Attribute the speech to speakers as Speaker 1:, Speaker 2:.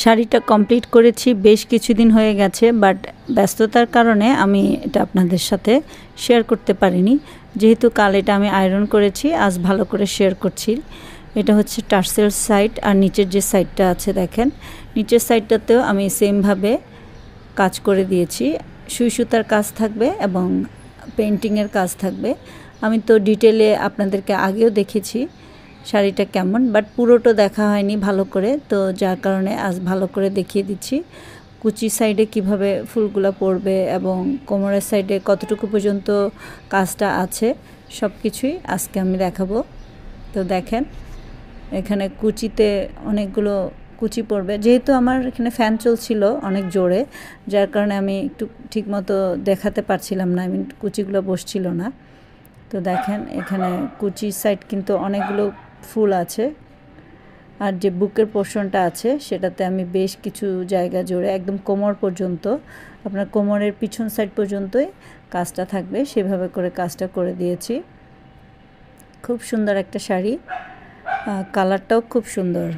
Speaker 1: শাড়িটা কমপ্লিট করেছি বেশ কিছুদিন হয়ে গেছে, বাট ব্যস্ততার কারণে আমি এটা আপনাদের সাথে শেয়ার করতে পারিনি। যেহেতু কাল এটা আমি আয়রন করেছি, আজ ভালো করে শেয়ার করছি। এটা হচ্ছে টার্সেল সাইড, আর নিচের যে সাইডটা আছে দেখেন, নিচের সাইডটাতেও আমি সেমভাবে কাজ করে দিয়েছি। সুই সুতার কাজ থাকবে এবং পেন্টিংয়ের কাজ থাকবে। আমি তো ডিটেলে আপনাদেরকে আগেও দেখেছি শাড়িটা কেমন, বাট পুরোটা দেখা হয়নি ভালো করে, তো যার কারণে আজ ভালো করে দেখিয়ে দিচ্ছি কুচি সাইডে কিভাবে ফুলগুলো পড়বে এবং কোমরের সাইডে কতটুকু পর্যন্ত কাজটা আছে সব কিছুই আজকে আমি দেখাবো। তো দেখেন এখানে কুচিতে অনেকগুলো কুচি পড়বে, যেহেতু আমার এখানে ফ্যান চলছিল অনেক জোরে, যার কারণে আমি একটু ঠিকমতো দেখাতে পারছিলাম না, আমি কুচিগুলো বসছিল না। তো দেখেন এখানে কুচি সাইড কিন্তু অনেকগুলো ফুল আছে, আর যে বুকের পোর্শনটা আছে সেটাতে আমি বেশ কিছু জায়গা জুড়ে একদম কোমর পর্যন্ত, আপনার কোমরের পিছন সাইড পর্যন্তই কাজটা থাকবে, সেভাবে করে কাজটা করে দিয়েছি। খুব সুন্দর একটা শাড়ি, কালারটাও খুব সুন্দর।